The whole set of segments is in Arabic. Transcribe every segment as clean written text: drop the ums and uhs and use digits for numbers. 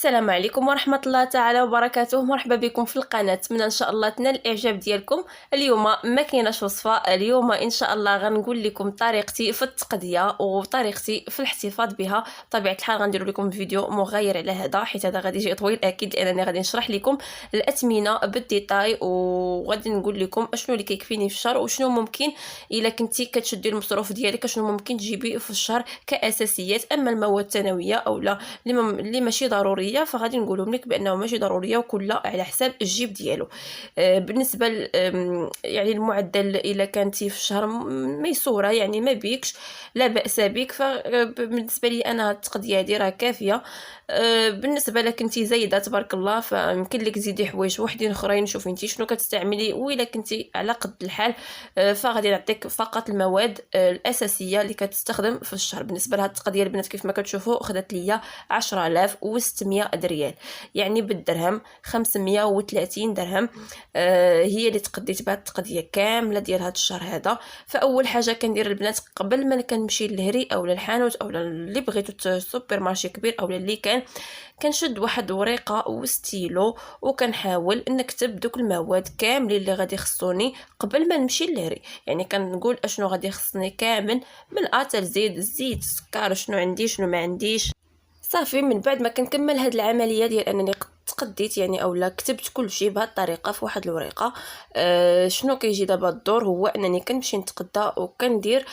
السلام عليكم ورحمة الله تعالى وبركاته. مرحبا بكم في القناة. نتمنى ان شاء الله تنال الاعجاب ديالكم. اليوم ما كايناش وصفة، اليوم ان شاء الله غنقول لكم طريقتي في التقضية وطريقتي في الاحتفاظ بها. بطبيعة الحال غندير لكم فيديو مغاير على هذا، حيت هذا غادي يجي طويل اكيد، لانني غادي نشرح لكم الاثمنة بالديتاي، وغادي نقول لكم اشنو اللي كيكفيني في الشهر وشنو ممكن الا كنتي كتشدي المصروف ديالك اشنو ممكن تجيبي في الشهر كاساسيات. اما المواد الثانويه او لا اللي ماشي ضروريه فغادي نقولهم لك بانه ماشي ضروريه وكل على حساب الجيب ديالو. بالنسبه يعني المعدل الا كانتي في الشهر ميسوره، يعني ما بيكش لا باس بك، فبالنسبه لي انا التقضيه هذه راه كافيه. بالنسبه لك انت زايده تبارك الله فيمكن لك تزيدي حوايج وحدين اخرين، شوفي انت شنو كتستعملي، والا كنتي على قد الحال فغادي نعطيك فقط المواد الاساسيه اللي كتستخدم في الشهر. بالنسبه لهاد التقضيه البنات كيف ما كتشوفوا خدات ليا 10600 ريال، يعني بالدرهم 530 درهم. هي اللي تقديت بها التقضيه كامله ديال هاد الشهر هذا. فاول حاجه كندير البنات قبل ما كنمشي للهري او للحانوت او اللي بغيتو السوبر مارشي كبير او اللي كنشد واحد ورقه وستيلو وكنحاول نكتب دوك المواد كاملين اللي غادي يخصوني قبل ما نمشي للهري. يعني كنقول اشنو غادي يخصني كامل من ا حتى زيد الزيت السكر، شنو عندي شنو ما عنديش. صافي من بعد ما كنكمل هاد العمليه ديال انني تقديت يعني اولا كتبت كل شيء بهذه الطريقه في واحد الورقه. شنو كيجي دابا الدور هو انني كنمشي نتقدى وكندير.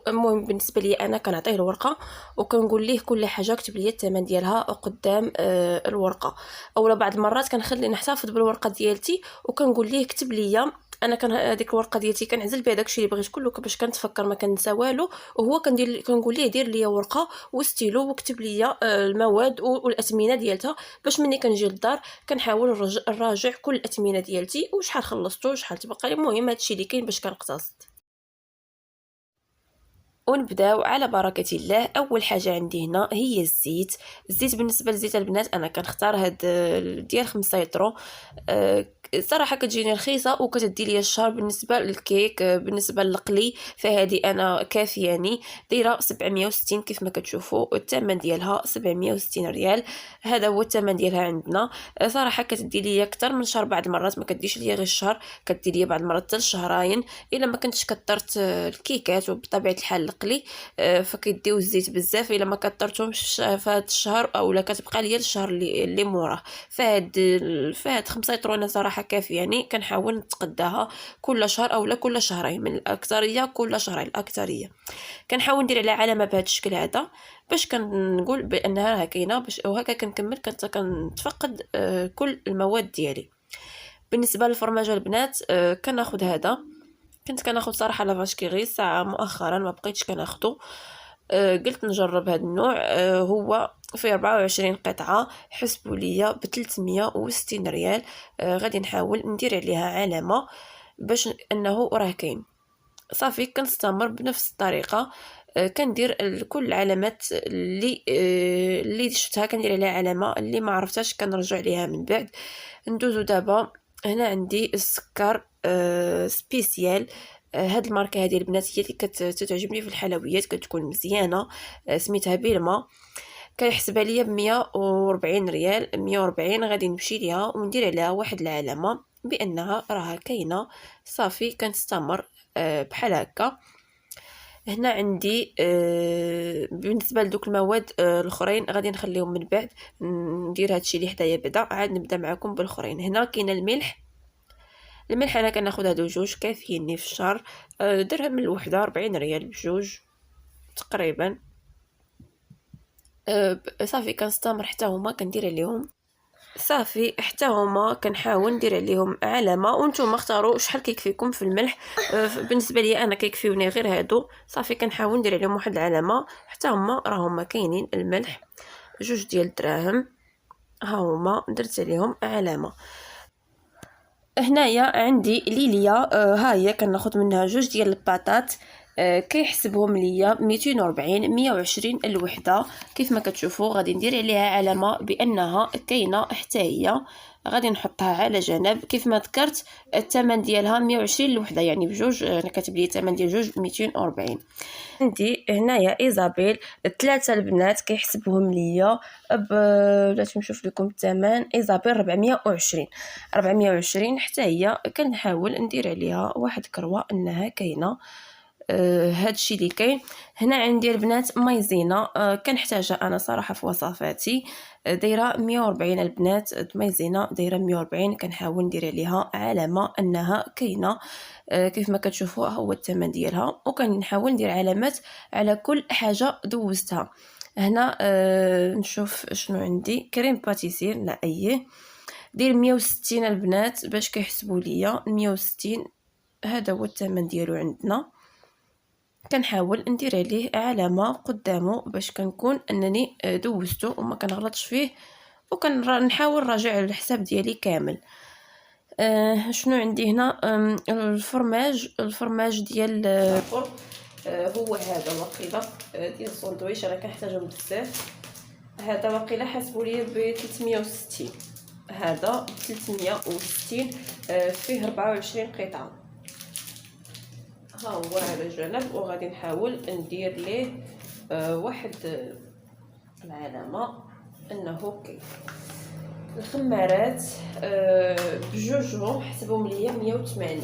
المهم بالنسبه لي انا كنعطيه الورقه وكنقول ليه كل حاجه كتب لي الثمن ديالها قدام الورقه. اولا بعض المرات كنخلي نحتفظ بالورقه ديالتي وكنقول ليه كتب لي. انا كان هذيك الورقه ديالتي كنعزل بها داكشي اللي بغيت كله باش كنتفكر ما كنسى والو، وهو كنقول ليه دير لي ورقه وستيلو وكتب لي المواد والاثمنه ديالتها، باش ملي كنجي للدار كنحاول نراجع كل الاثمنه ديالتي وشحال خلصتو وشحال تبقى لي. المهم هادشي اللي كاين باش كنقتصد. ونبداو على بركه الله. اول حاجه عندي هنا هي الزيت بالنسبه لزيت البنات انا كنختار هاد ديال 5 يطرو. صراحه كتجيني رخيصه وكتدي لي الشهر. بالنسبه للكيك بالنسبه للقلي فهذه انا كافياني، دايره 760 كيف ما كتشوفوا، الثمن ديالها 760 ريال. هذا هو الثمن ديالها عندنا. صراحه كتدي لي اكثر من شهر، بعض المرات ما كديش لي غير الشهر، كدي لي بعض المرات حتى شهرين الا ما كنتش كثرت الكيكات. وبطبيعه الحال القلي فكيديو الزيت بزاف، الا ما كثرتهمش في هذا الشهر اولا كتبقى ليا الشهر اللي موراه. فهاد 5 يطرونه صراحه كافي، يعني كنحاول نتقداها كل شهر اولا كل شهرين، من الاكثريه كل شهرين الاكثريه. كنحاول ندير على علامه بهذا الشكل هذا باش كنقول بانها راه كاينه، باش وهكا كنكمل كنتفقد كل المواد ديالي. بالنسبه للفرماج البنات كناخذ هذا، كنت كناخذ صراحه لافاش كيغي ساعه مؤخرا ما بقيتش كناخذو. قلت نجرب هذا النوع. هو في 24 قطعه، حسبوا لي ب 360 ريال. غادي نحاول ندير عليها علامه باش انه راه كاين. صافي كنستمر بنفس الطريقه. كندير كل العلامات اللي شفتها كندير عليها علامه، اللي ما عرفتهاش كنرجع ليها من بعد. ندوزو دابا هنا عندي السكر سبيسيال. هاد الماركه هذه البنات هي اللي كتعجبني في الحلويات، كتكون مزيانه. سميتها بيرما، كيحسبها ليا ب 140 ريال. 140 غادي نمشي ليها وندير عليها واحد العلامه بانها راها كاينه. صافي كنستمر بحال هكا. هنا عندي بالنسبه لدوك المواد الاخرين غادي نخليهم من بعد، ندير هادشي اللي حدايا بعدا عاد نبدا معكم بالاخرين. هنا كاين الملح انا كناخذ هادو جوج كافييني في الشهر. درهم الوحده 40 ريال بجوج تقريبا. صافي كنستمر حتى هما كندير عليهم. صافي حتى هما كنحاول ندير عليهم علامه، وانتم اختاروا شحال كيكفيكم في الملح. بالنسبه لي انا كيكفيوني غير هادو. صافي كنحاول ندير عليهم واحد العلامه. حتى هما راهما كاينين. الملح جوج ديال الدراهم، ها هما درت عليهم علامه. هنايا عندي ليليا، ها هي كناخذ منها جوج ديال البطاط. كيحسبهم ليا 240 120 الوحده. كيف ما كتشوفوا غادي ندير عليها علامه بانها كاينه حتى هي، غادي نحطها على جنب. كيف ما ذكرت الثمن ديالها 120 الوحده، يعني بجوج انا كاتب لي الثمن ديال جوج 240. عندي هنايا ايزابيل 3 البنات كيحسبهم ليا بلاتي نشوف لكم الثمن. ايزابيل 420 حتى هي كنحاول ندير عليها واحد كروه انها كاينه. هادشي اللي كاين هنا. عندي البنات مايزينا كنحتاجها انا صراحه في وصفاتي، دايره 140 البنات. مايزينا دايره 140 كنحاول ندير عليها علامه انها كاينه. كيف ما كتشوفوا هو الثمن ديالها، وكنحاول ندير علامات على كل حاجه دوزتها. هنا نشوف شنو عندي. كريم باتيسير لا ايه دير 160 البنات باش كيحسبوا ليا 160. هذا هو الثمن ديالو عندنا. كنحاول ندير عليه علامه قدامه باش كنكون انني دوزته وما كنغلطش فيه، وكنحاول نراجع الحساب ديالي كامل. شنو عندي هنا؟ الفرماج ديال هو هذا وقيله ديال الساندويتش انا كنحتاجهم بزاف. هذا وقيله حاسبوا لي ب 360. هذا 360 فيه 24 قطعه. ها هو على جنب، وغادي نحاول ندير ليه واحد العلامه انه كاين. الخمارات بجوجهم حسبهم ليا 180.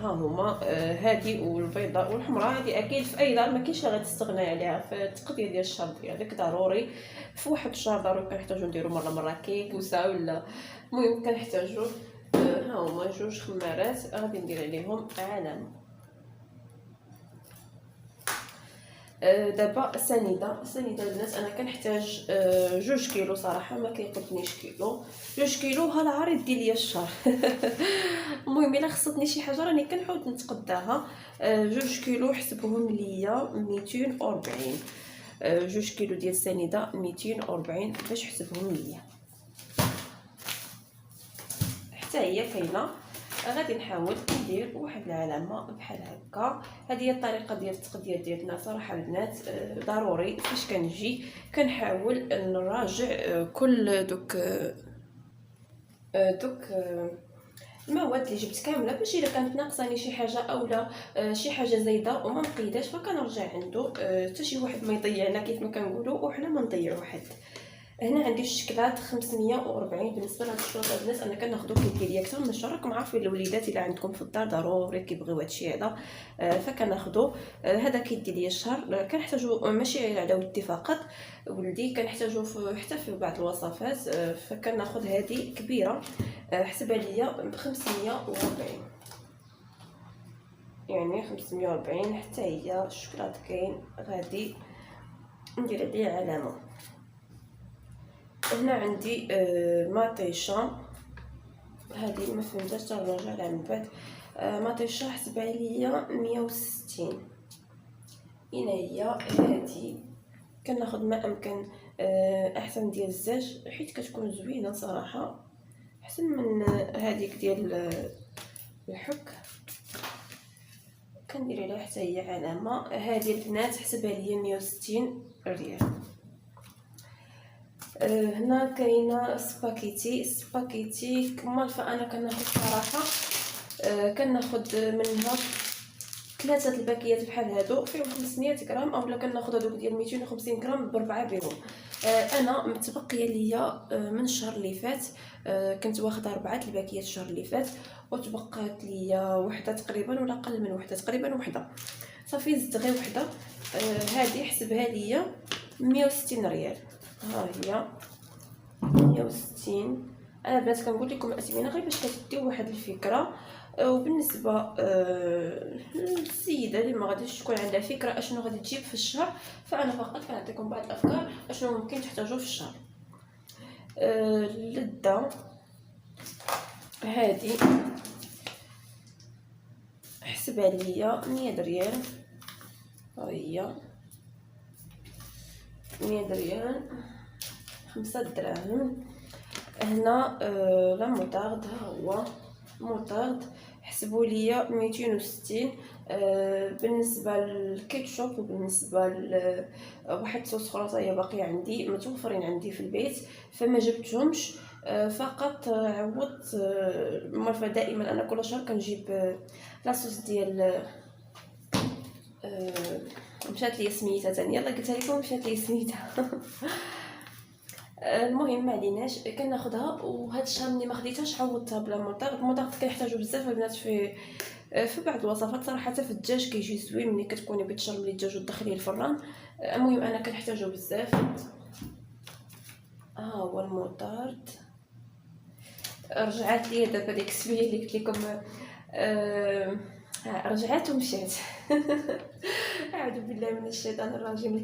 ها هما هذه والبيضاء والحمراء. هذه اكيد في اي دار ما كاينش غادي تستغنى عليها في التقضيه ديال الشهر ديالك، ضروري في واحد الشهر ضروري كنحتاجو نديرو مره كيك وسا ولا المهم كنحتاجو. ها هما جوج خمارات غادي ندير عليهم علامه. دابا سنيده البنات انا كنحتاج 2 كيلو صراحه ما كيقدنيش كيلو. 2 كيلو ها العريض ديال الشهر. المهم الا خصتني شي حاجه راني كنحاول نتقداها. 2 كيلو حسبهم ليا 240. 2 كيلو ديال السنيده 240 باش حسبهم ليا حتى هي كاينه. غادي نحاول ندير واحد العلامه بحال هكا. هذه هي الطريقه ديال التقديه ديالنا صراحه البنات. ضروري فاش كنجي كنحاول نراجع كل دوك المواد اللي جبت كامله، باش الا كانت ناقصاني شي حاجه اولا شي حاجه زايده وما نقيداش فكنرجع عنده حتى شي واحد ما يضيعنا كيف ما كنقولوا وحنا ما نضيعوا حد. هنا عندي الشكلات 540. بالنسبه لهاد الشروط البنات انا كناخذو كيدير اكثر من شهر. راكم عارفين الوليدات الا عندكم في الدار ضروري كيبغيو هادشي هذا فكناخذو. هذا كيدي ليا الشهر. كنحتاجو ماشي على ودي فقط ولدي، كنحتاجو حتى في بعض الوصفات. فكناخذ هذه كبيره حسبها ليا ب 540، يعني 540 حتى هي الشكلاط كاين. غادي ندير عليه علامه. هنا عندي مطيشه. هذه ما فهمتش نرجع لها من بعد. مطيشه حسبها ليا 160. هنا هي هذه كناخذ ما امكن احسن ديال الزاج حيت كتكون زوينه صراحه احسن من هذيك ديال الحك. كندير عليها حتى هي علامه. هذه البنات حسبها ليا 160 ريال. هنا كاينه سباكيتي كمال. فانا كناخذ صراحه كناخذ منها 3 الباكيات بحال هادو فيهم 500 غرام، اولا كناخذ هادوك ديال 250 غرام ب4 بهم. انا متبقيه ليا من الشهر اللي فات كنت واخده 4 الباكيات الشهر اللي فات، وتبقات ليا وحده تقريبا ولا اقل من وحده تقريبا وحده صافي زدت غير وحده. هذه حسبها ليا 160 ريال. ها هي 160. انا بنات كنقول لكم الاسمنه غير باش كتديو واحد الفكره. وبالنسبه للسيده اللي ما غاديش تكون عندها فكره اشنو غادي تجيب في الشهر، فانا فقط كنعطيكم بعض الافكار اشنو ممكن تحتاجوه في الشهر. اللذه هذه حسبها ليا 100 ريال. ها هي 100 ريال 5 دراهم. هنا لا موطارد. ها هو موطارد حسبوا ليا 260. بالنسبه للكيتشوب وبالنسبه واحد صوص اخرى هي باقي عندي متوفرين عندي في البيت فما جبتهمش. فقط عوضت المعرفه دائما انا كل شهر كنجيب لاصوص ديال مشات لي سميتها ثاني، يلا قلتها لكم مشات لي سميتها. المهم ما عليناش كناخذها، وهذا الشهر ملي ما خديتهاش عوضتها بلا مطارد. المطارد كنحتاجو بزاف البنات في بعض الوصفات صراحه. في الدجاج كيجي زوين ملي كتكوني بتشرملي الدجاج وتدخليه الفران. المهم انا كنحتاجو بزاف. ها هو المطارد رجعت لي دابا ديك السويه اللي قلت لكم رجعت ومشات. اعوذ بالله من الشيطان الرجيم.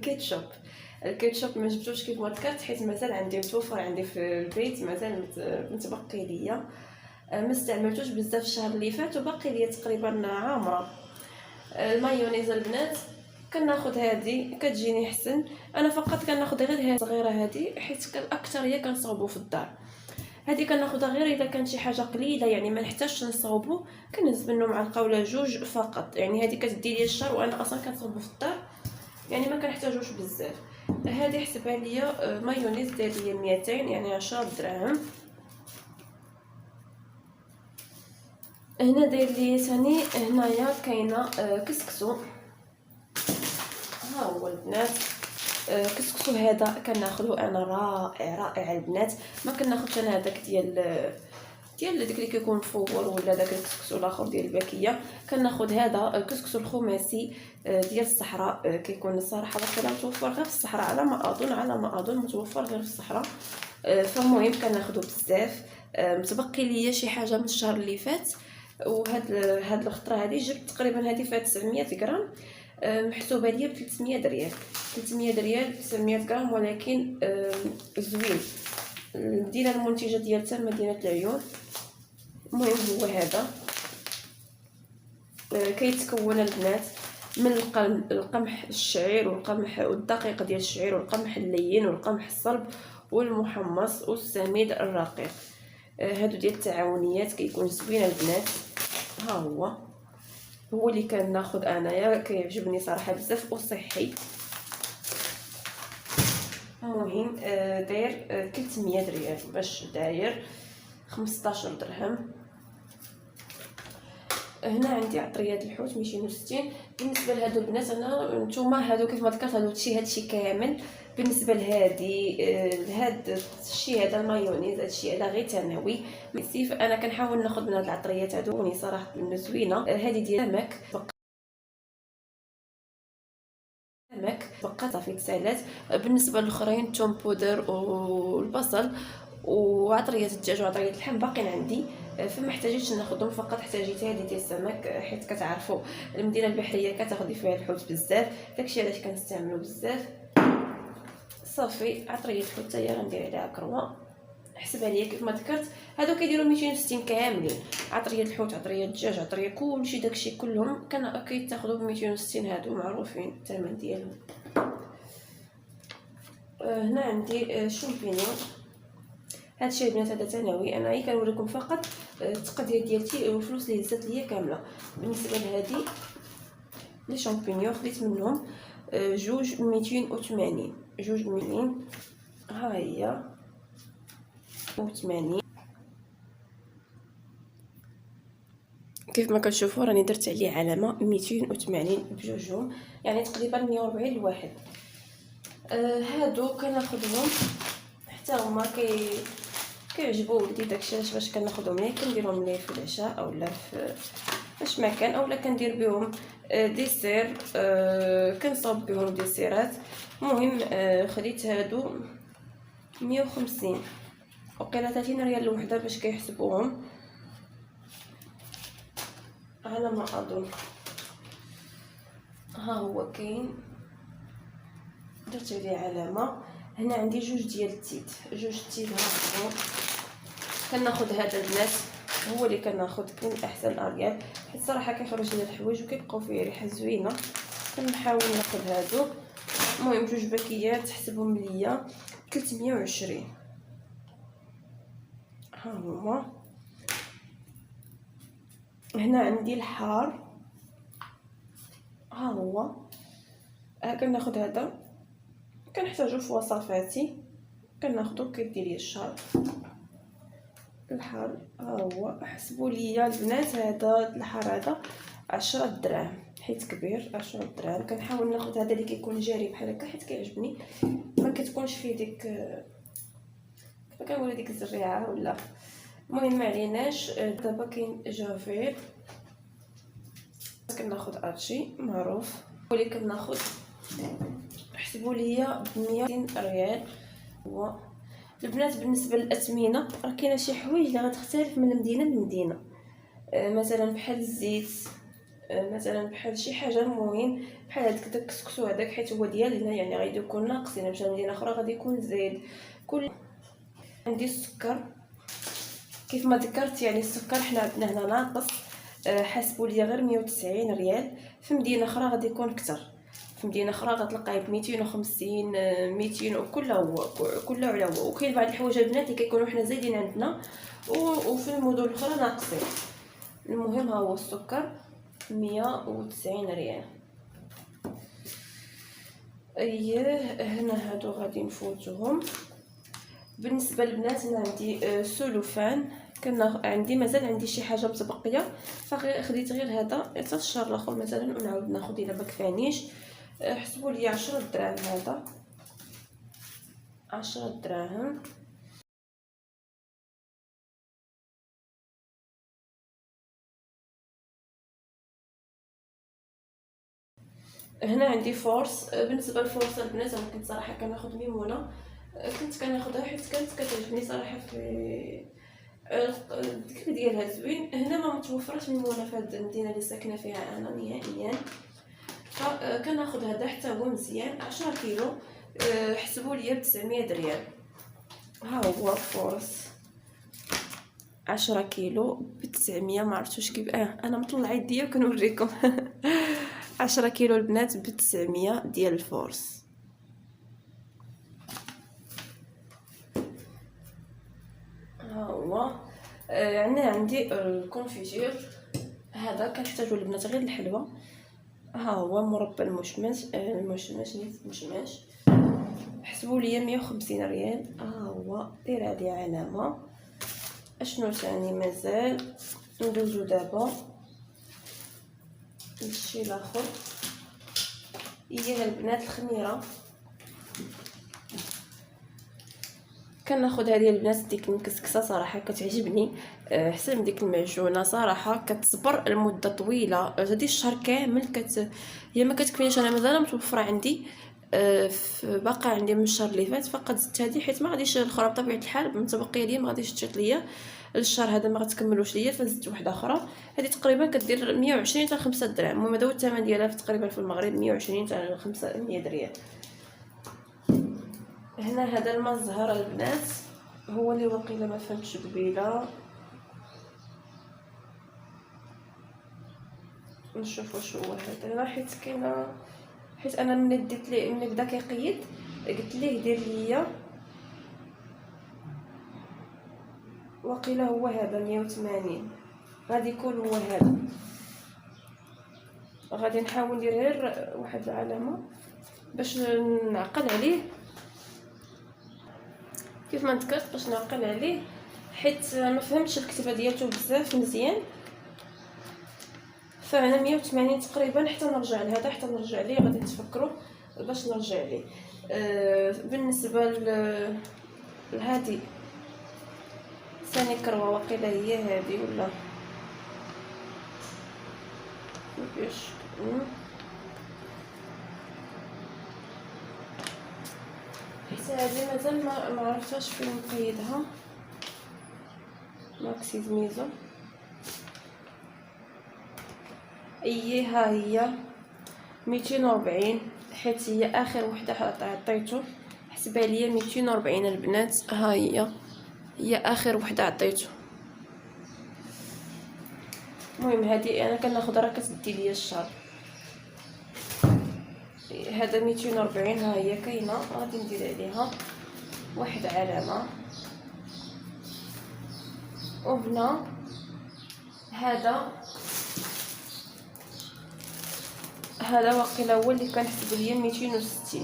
الكيتشوب ما جبتوش كيف ما ذكرت حيت مازال عندي متوفر عندي في البيت، مازال متبقي ليا. ما استعملتوش بزاف الشهر اللي فات وباقي ليا تقريبا عامره. المايونيز البنات كناخذ هذه كتجيني حسن. انا فقط كناخذ غير هذه الصغيره هذه حيت الاكثريه كنصاوبو في الدار. هذه كناخذها غير اذا كانت شي حاجه قليله يعني ما نحتاجش نصاوبو، كنهز منه معلقه ولا جوج فقط. يعني هذه كتدي لي الشهر وانا اصلا كنصاوبو في الدار يعني ما كنحتاجوش بزاف. هذه حسبها ليا مايونيز داير ليا 200 يعني 10 دراهم. هنا داير لي ثاني هنايا كاينه كسكسو. ها هو البنات كسكسو هذا كناخذو انا رائع البنات. ما كناخذش انا هذاك ديال داك اللي كيكون مفور ولا داك الكسكسو الاخر ديال الباكيه. كناخذ هذا الكسكسو الخماسي ديال الصحراء. كيكون الصراحه باقي متوفر غير في الصحراء على ما اظن متوفر غير في الصحراء. فالمهم كناخذو بزاف. متبقي ليا شي حاجه من الشهر اللي فات، هاد الخطره هذه جبت تقريبا هذه فيها 900 غرام محسوبه ليا ب 300 ريال. 300 ريال 900 غرام ولكن زوين. المدينه المنتجه ديالها مدينه العيون. المهم هو هذا كيتكون البنات من القمح الشعير والقمح والدقيق ديال الشعير والقمح اللين والقمح الصلب والمحمص والسميد الرقيق. هادو ديال التعاونيات كيكون زوين البنات. ها هو اللي كناخذ انايا كيعجبني صراحه بزاف وصحي. المهم داير 300 ريال باش داير 15 درهم. هنا عندي عطريات الحوت 260. بالنسبه لهادو البنات انا نتوما هادو كيف ما ذكرت هادشي كامل. بالنسبه لهادي لهاد الشيء هذا المايونيز هادشي هذا غير ثانوي ميسيف. انا كنحاول ناخذ من هاد العطريات هادو صراحه زوينه. هذه ديال بقى صافي تسالات. بالنسبه للاخرين توم بودر والبصل وعطريه الدجاج وعطريه اللحم باقين عندي فما احتاجيتش ناخذهم. فقط احتاجيت هذه ديال السمك حيت كتعرفوا المدينه البحريه كتاخذي فيها الحوت بزاف، داكشي علاش كنستعملو بزاف. صافي عطريه الحوت هي غندير عليها كروه حسبها ليا كيف ما ذكرت. هادو كيديروا 260 كاملين. عطريه الحوت عطريه الدجاج عطريه كلشي داكشي كلهم كيتاخذوا ب 260. هادو معروفين الثمن ديالهم. هنا عندي شامبينيون. هادشي البنات هذا ثانوي. انا غير كنوريكم فقط التقدير ديالتي والفلوس اللي هزات ليا كامله. بالنسبه لهذه لي شامبينيون خديت منهم جوج 280 جوج 200. ها هي 80 كيف ما كتشوفوا راني درت عليه علامه 280 بجوجهم يعني تقريبا 140 الواحد. هادو كناخذهم حتى هما كيعجبوا ولدي داكشي باش كناخذهم ليه كنديرهم ليه في العشاء اولا في اش ما كان، اولا كندير بهم ديسير كنصاوب بهم ديسيرات. المهم خديت هادو 150 وقيله 30 ريال الوحده باش كيحسبوهم على ما اظن. ها هو كاين درت عليه علامه. هنا عندي جوج ديال التيت ها هو كناخذ هذا البنات هو اللي كناخذ من احسن اريال حيت صراحه كيخرج لي الحوايج وكيبقاو فيه ريحه زوينه. كنحاول ناخذ هادو. المهم جوج باكيات حسبهم ليا 320. ها هما. هنا عندي الحار ها هو كناخد هذا كنحتاجو في وصفاتي، كناخدو كديري الشهر الحار. ها هو حسبوا لي البنات هذا الحار هذا 10 دراهم، حيت كبير 10 دراهم. كنحاول ناخد هذا اللي كيكون جاري بحال هكا حيت كيعجبني، ما كتكونش فيه ديك كيف كنقولوا ديك الزريعه ولا. المهم ما عليناش. دابا كاين جافيل، كناخد ارشي معروف، ولي كناخد حسبوا لي ب 100 ريال. هو البنات بالنسبه للاثمنه راه كاينه شي حوايج اللي غتختلف من مدينه لمدينه، مثلا بحال الزيت، مثلا بحال شي حاجه. المهم بحال هذاك داك الكسكسو هذاك حيت هو ديالنا يعني غادي يكون ناقص، الا مشى لمدينه اخرى غادي يكون زايد. كل عندي السكر كيف ما ذكرت، يعني السكر حنا عندنا هنا ناقص. حاسبوا لي غير 190 ريال. في مدينه اخرى غادي يكون اكثر، في مدينه اخرى غتلقايه ب 250 200 وكل هو كله على هو. وكاين بعض الحوايج البنات اللي كيكونوا حنا زايدين عندنا وفي المدن الاخرى ناقصين. المهم ها هو السكر 190 ريال. اييه هنا هادو غادي نفوتوهم. بالنسبه للبنات انا عندي سلوفان، عندي مازال عندي شي حاجه متبقيه، فخديت غير هذا حتى الشهر الاخر مثلا ونعاود ناخذ الا ما كفانيش. حسبوا لي 10 دراهم، هذا 10 دراهم. هنا عندي فورس. بالنسبه للفورس البنات انا كنت صراحه كناخذ ميمونه، كنت كناخذها حيت كانت كتعجبني صراحه في الذكر ديالها زوين. هنا ما متوفرش ميمونه في هذه المدينه اللي ساكنه فيها انا نهائيا، فكناخذ هذا حتى هو مزيان 10 كيلو. حسبوا لي ب 900 ريال. ها هو فورس 10 كيلو ب 900. ما عرفتوش كيف انا مطلع يديا وكنوريكم 10 كيلو البنات ب 900 ديال الفورس. ها هو عندي الكونفيتير، هذا كنحتاجو البنات غير الحلوى. ها هو مربى المشمش، نيت المشمش. حسبوا لي 150 ريال. ها هو دير عليه علامه. اشنو ثاني مازال؟ ندوزو دابا للشي الاخر، هي البنات الخميره. كناخذ هذه البنات ديك المكسكسه صراحه كتعجبني احسن من ديك المعجونه صراحه، كتصبر المده طويله هذه الشهر كامل هي ما كتكفينيش. انا مازال متوفره عندي باقا عندي من الشهر اللي فات، فقط زدت هذه حيت ما غاديش الاخرى بطبيعه الحال متبقيه ليا ما غاديش تشيط ليا الشهر هذا، ما غتكملوش ليا، فزدت واحده اخرى. هذه تقريبا كدير 120 حتى 5 دراهم. المهم هذا هو الثمن ديالها تقريبا في المغرب 120 حتى 500 ريال. هنا هذا المزهر البنات هو اللي وقيله ما فهمتش قبيله. نشوف واش هو هذا، حيت كاينه، حيت انا ملي ديت ليه ملي بدا كيقيد قلت ليه دير ليا وقيله هو هذا 180. غادي يكون هو هذا. غادي نحاول ندير غير واحد العلامه باش نعقل عليه، كيف ما ذكرت باش نعقل عليه، حيت ما فهمتش الكتابه ديالته بزاف مزيان. فانا 180 تقريبا حتى نرجع لهذا، حتى نرجع ليه غادي تفكروا باش نرجع ليه. بالنسبه لهذه ثاني كروه وقيله هي هذه ولا كيفاش حتى هذه مازال ما عرفتش فين نقيدها. ماكسيز ميزو ها هي 240 حيت هي اخر وحده عطيته. حسبها ليا 240 البنات. ها هي اخر وحده عطيته. المهم هذه انا كناخذ راه كتدي ليا الشهر. هذا 240. ها هي كاينه غادي ندير عليها واحد علامه. وهنا هذا واقيلا هو اللي كان حسب ليا 260،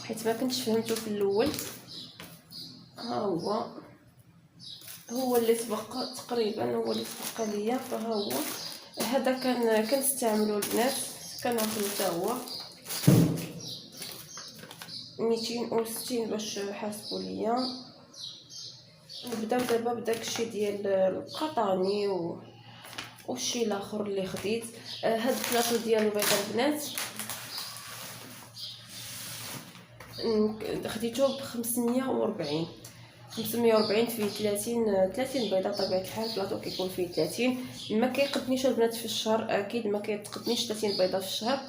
حيت ما كنتش فهمته في الاول. ها هو اللي تبقى تقريبا، هو اللي تبقى ليا. فها هو هذا كنستعملو البنات، كناخدو حتى هو 260 باش حاسبوا ليا. نبداو دابا بداك الشيء ديال القطاني والشيء الاخر اللي خديت. هاد البلاطو ديال البيض البنات خديته ب 540 فيه 30 بيضه. طبيعه الحال البلاطو كيكون فيه 30، ما كيقدنيش البنات في الشهر، اكيد ما كيتقدنيش 30 بيضه في الشهر.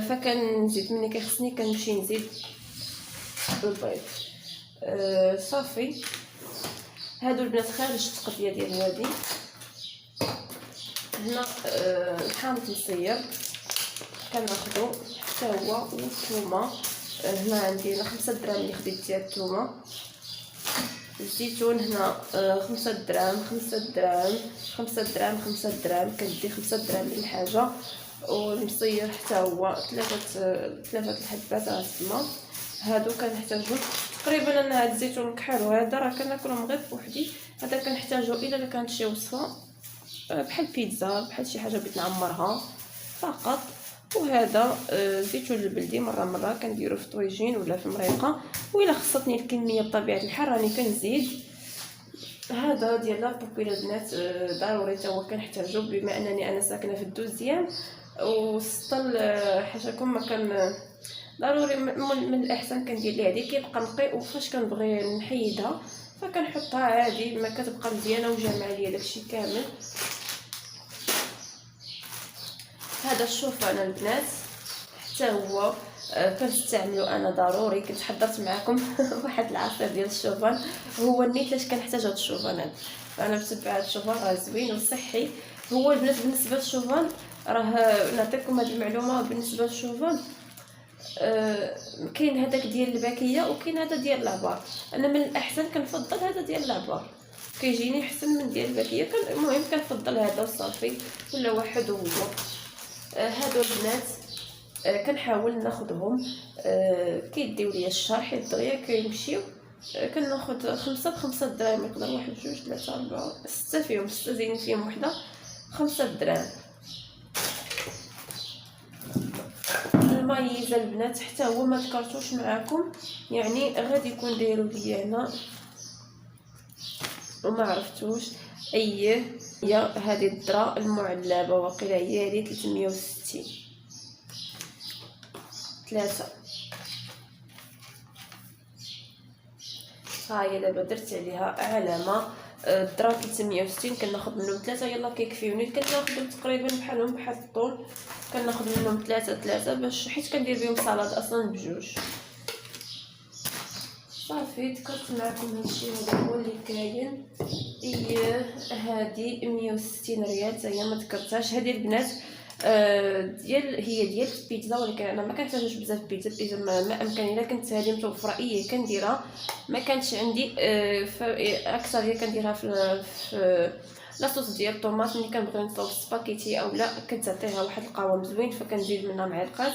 فكنزيد ملي كيخصني كنمشي نزيد البيض. صافي هادو البنات خارج التقديه ديال هادي. هنا الحامض مصير كناخدو حتى هو، والثومه هنا عندي 5 دراهم اللي خديت ديال الثومه. الزيتون هنا 5 دراهم 5 دراهم 5 دراهم 5 دراهم، كندي 5 دراهم للحاجه. والمصير حتى هو ثلاثه الحبات تما. هادو كنحتاجو تقريبا. انا هاد الزيتون الكحل وهذا راه كناكلهم غير بوحدي. هذا كنحتاجو الا كانت شي وصفه بحال بيتزا، بحال شي حاجه بغيت نعمرها فقط. وهذا الزيتون البلدي مره كنديرو في طويجين ولا في مريقه، والا خصتني الكميه بطبيعه الحال راني كنزيد. هذا ديال لابوبيل البنات ضروري حتى هو كنحتاجو، بما انني انا ساكنه في الدوزيام وسط حاشاكم ما كان ضروري. من الاحسن كندير ليه هذه كيبقى نقي، وفاش كنبغي نحيدها فكنحطها عادي، ما كتبقى مزيانه وجامعه ليا داكشي كامل. هذا الشوفان البنات حتى هو كنستعملو انا ضروري. كنت حضرت معكم واحد العصير ديال الشوفان، هو نيت لاش كنحتاج هاد الشوفان هذا. فانا بتبع هاد الشوفان راه زوين وصحي. هو البنات بالنسبه للشوفان راه نعطيكم هذه المعلومه. بالنسبه للشوفان كاين هذاك ديال الباكيه وكاين هذا ديال العبار. انا من الاحسن كنفضل هذا ديال العبار، كيجيني احسن من ديال الباكيه. المهم كنفضل هذا وصافي، ولا واحد هو. هادو البنات كنحاول ناخذهم كيديو ليا الشهر حيت دغيا كيمشيو. كناخذ 5 ب5 دراهم، يقدر 1 2 3 4 6 فيهم، 6 زين فيهم وحده 5 دراهم. المايزه البنات حتى هو ما ذكرتوش معكم، يعني غادي يكون دايرو ليا هنا وما عرفتوش هي هذه الذره المعلبه، واقيلا هي هذه 360 3. ها هي دابا درت عليها علامه. الذره 360 كناخذ منهم 3 يلا كيكفيوني. كناخذهم تقريبا بحالهم بحال الطول، كناخذ منهم 3 باش حيت كندير بهم سلطه اصلا بجوج. صافي ذكرت معكم هادشي هذا هو اللي كاين. هادي 160 ريال حتى هي ما ذكرتهاش. هذه البنات ديال البيتزا، ولكن انا ما كنحتاجوش بزاف البيتزا. ما امكن الا كنت هذه متوفره كنديرها. ما كانتش عندي اكثر هي كنديرها في لاصوص ديال الطوماط. ملي كنبغي نصاوب سباكيتي او لا كتعطيها واحد القوام زوين فكنزيد منها معلقات.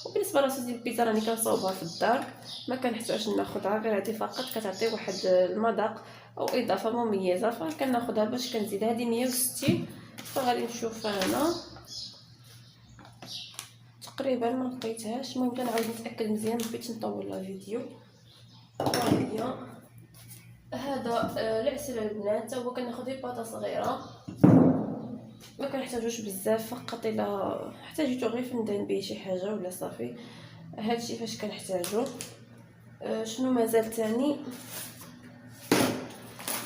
وبالنسبه لاصوص ديال البيتزا راني كنصاوبها في الدار، ما كنحتاجش ناخذها، غير هذه فقط كتعطي واحد المذاق او اضافه مميزه فكناخذها باش كنزيد. هذه 160. فغادي نشوف انا تقريبا ما لقيتهاش. المهم كنعاود نتاكد مزيان، بغيت نطول لا فيديو. هذا العسل البنات هو كناخذ بيطه صغيره، ما كنحتاجوش بزاف، فقط الا احتاجيتو غير فندان به شي حاجه ولا صافي. هادشي فاش كنحتاجو. شنو مازال تاني؟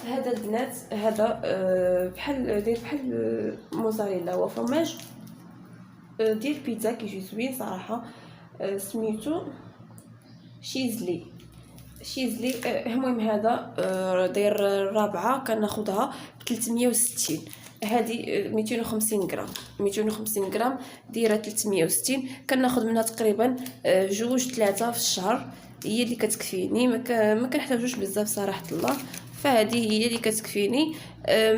هذا البنات هذا بحال موزاريلا وفرماج ديال بيتزا كيجي زوين صراحه. سميتو شيزلي. المهم هذا داير الرابعه كناخذها ب 360. هذه 250 غرام دايره 360. كناخذ منها تقريبا 2-3 في الشهر، هي اللي كتكفيني. ما كنحتاجوش بزاف صراحه الله. فهذه هي اللي كتكفيني.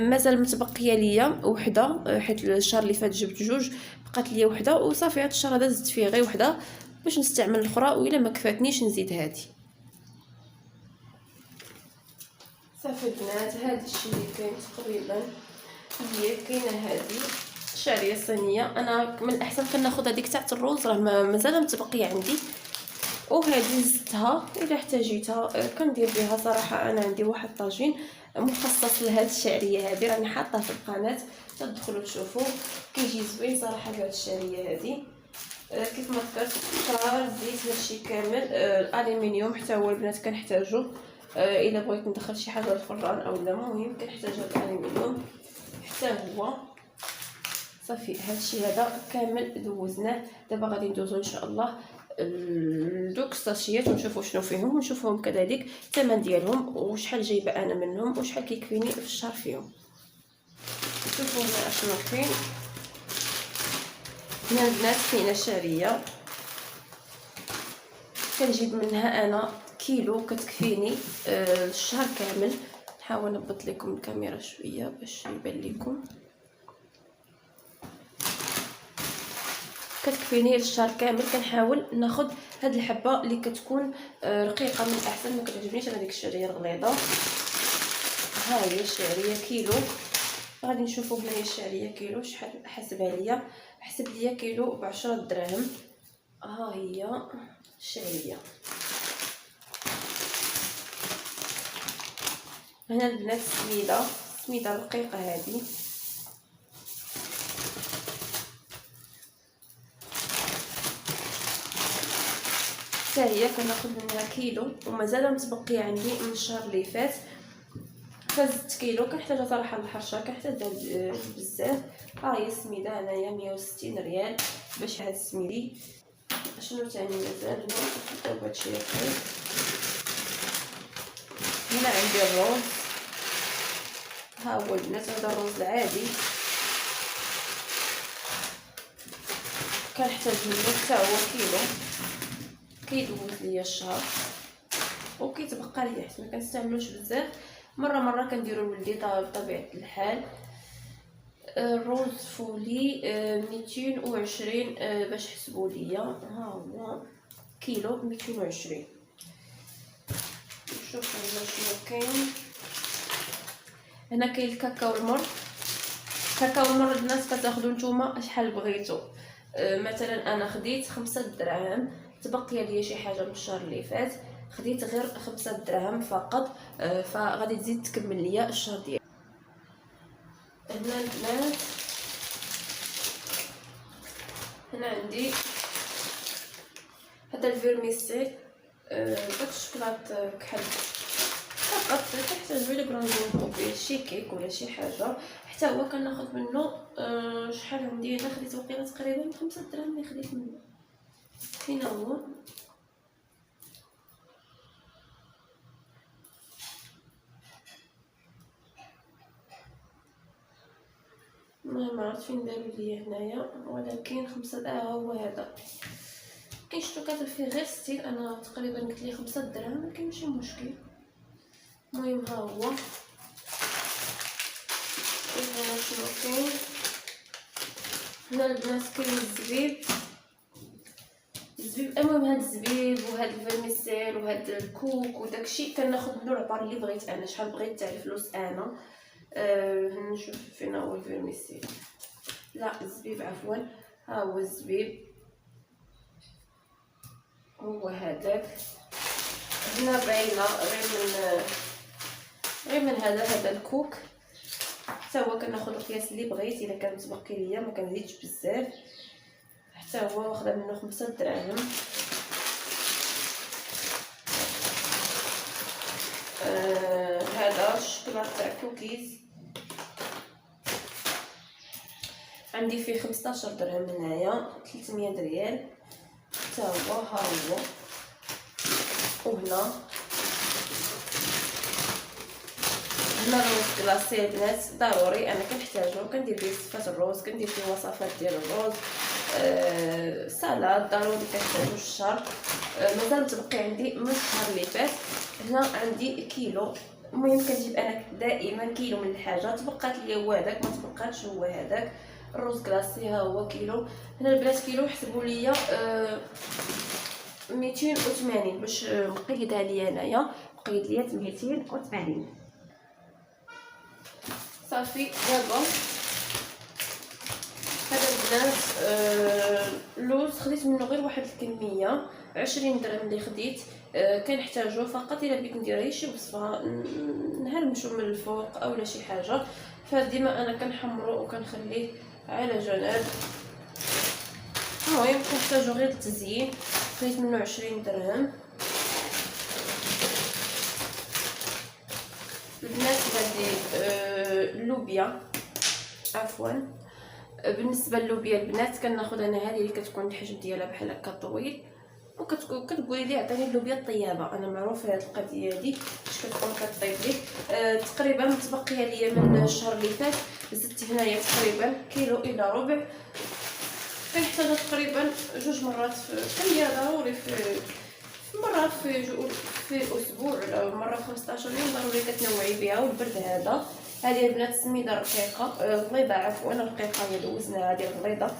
مازال متبقيه ليا وحده حيت الشهر اللي فات جبت 2 بقات لي وحده وصافي. هاد الشهر هذا زدت فيه غير وحده باش نستعمل الاخرى، والا ما كفاتنيش نزيد هذه. صافي البنات، هذا الشيء اللي كاين تقريبا. هي كاينه هذه شعريه صينيه، انا من الاحسن كناخذ هذيك تاع الروز، راه مازال متبقيه عندي. وهذه زدتها الا احتاجيتها كندير بها. صراحه انا عندي واحد طاجين مخصص لهاد الشعريه هذه، راني حاطاه في القناه تدخلوا تشوفوا، كيجي زوين صراحه بهاد الشعريه هذه. كيف ما ذكرت القرار زيت هادشي كامل. الالومنيوم حتى هو البنات كنحتاجو الا بغيت ندخل شي حاجه للفران او لا، المهم كنحتاج هاد الالومنيوم حتى هو. صافي هادشي هذا كامل دوزناه. دابا غادي ندوزو ان شاء الله دوك الساشيات ونشوفوا شنو فيهم، ونشوفهم كذلك الثمن ديالهم وشحال جايبه انا منهم وشحال كيكفيني في الشهر فيهم. نشوفوا هنا شنو كاين. هنا البنات كاينه شعريه كنجيب منها انا كيلو كتكفيني الشهر كامل. نحاول نضبط لكم الكاميرا شويه باش يبان لكم. كتكفيني الشهر كامل. كنحاول ناخذ هاد الحبه اللي كتكون رقيقه من الاحسن، ما كتعجبنيش انا ديك الشعريه الغليظه. ها هي الشعريه كيلو. غادي نشوفوا بلا هي الشعريه كيلو شحال حسبها ليا. حسب ليا كيلو ب10 دراهم. ها هي الشعريه. هنا البنات سميده رقيقه هذه. حتى هي كناخذ منها كيلو ومازال متبقيه عندي من الشهر اللي فات، فزدت كيلو. كنحتاجها صراحه للحرشه، كنحتاجها بزاف. ها هي السميده هنايا 160 ريال باش هاد السميدي. شنو تاني مازال هنا هادشي اخر. هنا عندي الروز. ها هو البنات هذا الروز العادي كنحتاج منه حتى هو كيلو. كيدوز ليا الشهر وكيتبقى ليا حيت ما كنستعملوش بزاف. مره كنديرو لولدي بطبيعه الحال. الروز فولي 220 باش حسبوا ليا. ها هو كيلو 220. نشوفوا هنا شنو كاين. هنا كاين الكاكاو المر. الكاكاو المر الناس كتاخذوا نتوما شحال بغيتو. مثلا انا خديت 5 دراهم، تبقي ليا شي حاجه من الشهر اللي فات خديت غير 5 دراهم فقط. فغادي تزيد تكمل ليا الشهر ديالي. هنا البنات هنا عندي هذا الفيرميسيل. داك الشكلاط كحل فقط. تحتاجو الى بغيتو به شي كيك ولا شي حاجه حتى هو كناخذ منه. شحال عندي انا خديت وقيله تقريبا 5 دراهم اللي خديت منه. فين هو؟ ما عرفت فين داروا ليا هنايا، ولكن 5 هو هذا. كاين شتو فيه غير ستيل. انا تقريبا قلت لي 5 دراهم، ما كاين شي مشكل. المهم ها هو. هنا شنو كاين. هنا البنات كاين الزبيب. المهم هاد الزبيب وهاد الفرميسيل وهاد الكوك وداكشي كناخذ منو العبار اللي بغيت انا، شحال بغيت تاع الفلوس انا. نشوف فين هو الفرميسيل. لا الزبيب عفوا. ها هو الزبيب هو هذاك. هنا باينه غير من هذا الكوك. حتى هو كناخذ القياس اللي بغيت. الا كان متبقي ليا ما كنزيدش بزاف. حتى هو واخده منه 5 دراهم. هذا الشكلاط تاع كوكيز عندي فيه 15 درهم هنايا 300 ريال. حتى هو ها هو. وهنا الروز كلاصي البنات ضروري انا كنحتاجو. كندير فيه وصفات الروز، كندير فيه وصفات ديال الروز. سلطه ضروري كنحتاجو الشهر. مازال متبقي عندي من الشهر اللي فات. هنا عندي كيلو. المهم كنجيب انا دائما كيلو من الحاجه. تبقات لي هو هذاك، ما تبقاتش هو هذاك. الروز كلاصي ها هو كيلو. هنا البنات كيلو حسبوا لي 280 باش مقيدها ليا انايا، مقيد ليا 280 صافي. دابا هذا البنات اللوز خديت منه غير واحد الكميه 20 درهم اللي خديت. كنحتاجو فقط الا بغيت ندير شي وصفه نهرمشو من الفوق اولا شي حاجه، فديما انا كنحمرو وكنخليه على جنب. المهم كنحتاجو غير التزيين، خديت منه 20 درهم. البنات هذه اللوبيا عفوا، بالنسبه للوبيا البنات كناخذ انا هذه اللي كتكون الحجم ديالها بحال هكا طويل، وكتقولي لي عطيني اللوبيا الطيابه. انا معروفه هذه القضيه هذه باش كتكون كطيب لي. تقريبا متبقيه ليا من الشهر اللي فات، زدت هنايا تقريبا كيلو الا ربع. كنحتاجها تقريبا 2 مرات كميه ضروري في مره في اسبوع ولا مره في 15 يوم ضروري كتنوعي بها. والبرد هذه البنات السميده رقيقه غليظه عفوا رقيقه، هي دوزنا هذه غليظه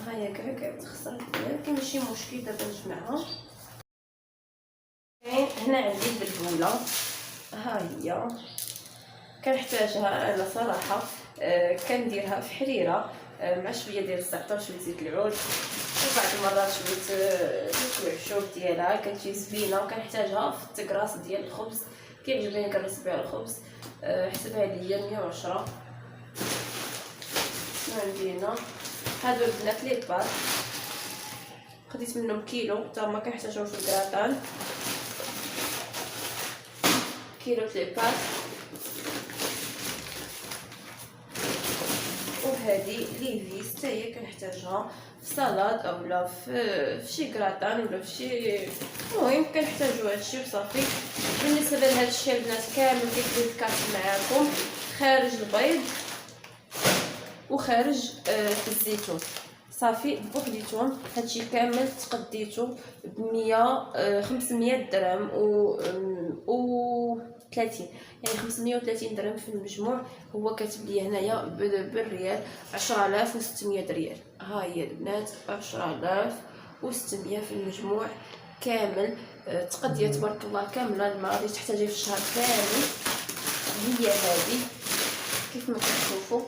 ها هي كاع تخسرت، ولكن ماشي مشكل. دابا نجمعها. هنا عندي البلبوله ها هي، كنحتاجها انا صراحه. كنديرها في حريره مع شويه ديال الزعتر شويه زيت العود، وبعض المرات شويه العشوب ديالها كتجي زوينه. وكنحتاجها في التكراس ديال الخبز، كيعجبني نكرس بها الخبز. حسبها ليا 110. شنو عندي هنا؟ هادو البنات لي بار خديت منهم كيلو، حتى هما كنحتاجوهم في الكراتان. كيلو لي بار. وهذه ليفيس حتى هي كنحتاجها في سلطه اولا في شي كراتان ولا في شي، المهم كنحتاجو هادشي وصافي. بالنسبه لهاد الشيء البنات كامل كيكون الكاس معاكم، خارج البيض وخارج الزيتون صافي بوحديتهم. هادشي كامل تقديتو ب 500 درهم و 30، يعني 530 درهم في المجموع. هو كاتب لي هنايا بالريال 10600 ريال. ها هي البنات 10600 في المجموع كامل. تقديه تبارك الله كامله، ما غاديش تحتاجي في الشهر كامل. هي هذه كيف ما كتشوفوا.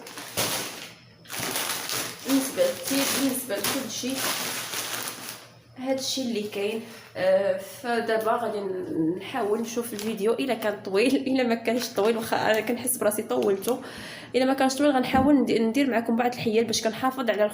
بالنسبه للتيب بالنسبه لكل شيء هذا الشيء اللي كاين. فدابا غادي نحاول نشوف الفيديو الا كان طويل الا ما كانش طويل، واخا انا كنحس براسي طولته. الا ما كانش طويل غنحاول ندير معكم بعض الحيل باش كنحافظ على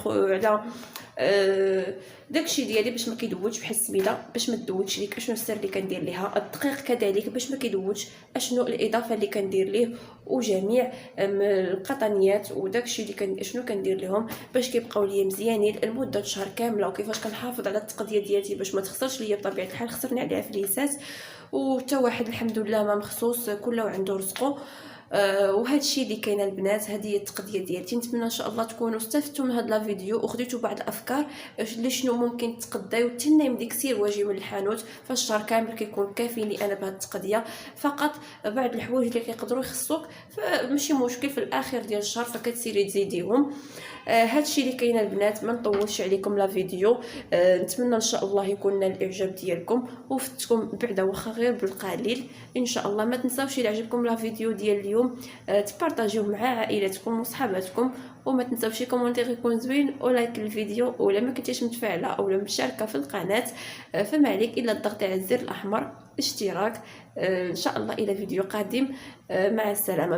داكشي ديالي باش ما كيدوجش بحال السميده، باش ما تدوجش ليك اشنو السر اللي كندير ليها. الدقيق كذلك باش ما كيدوجش اشنو الاضافه اللي كندير ليه، وجميع القطنيات وداكشي اللي اشنو كندير لهم باش كيبقاو ليا مزيانين لمده شهر كامله. وكيفاش كنحافظ على التقديه ديالتي باش ما تخسرش ليا بطبيعه الحال. خسرني عليها فليسات وتا واحد الحمد لله ما مخصوص، كله عنده رزقه. وهذا الشيء اللي كاين البنات، هذه هي التقديه ديالتي. نتمنى ان شاء الله تكونوا استفدتوا من هذا الفيديو وخديتوا بعض الافكار اللي شنو ممكن تقداو تنايم ديك سير واجي من الحانوت. فالشهر كامل كيكون كافي لي انا بهذه التقديه. فقط بعض الحوايج اللي كيقدروا يخصوك فماشي مشكل في الاخر ديال الشهر فكتسيري تزيديهم. هذا الشيء اللي كاين البنات. ما نطولش عليكم لا فيديو. نتمنى ان شاء الله يكون نال الاعجاب ديالكم وفتكم بعدا واخا غير بالقليل ان شاء الله. ما تنساوش الى عجبكم لا فيديو ديال اليوم تبارطاجيوه مع عائلتكم وصحاباتكم، وما تنساوش كومونتير يكون زوين ولايك الفيديو. ولا ما كنتيش متفاعله اولا مشاركه في القناه فما عليك الا الضغط على الزر الاحمر اشتراك. ان شاء الله الى فيديو قادم. مع السلامه.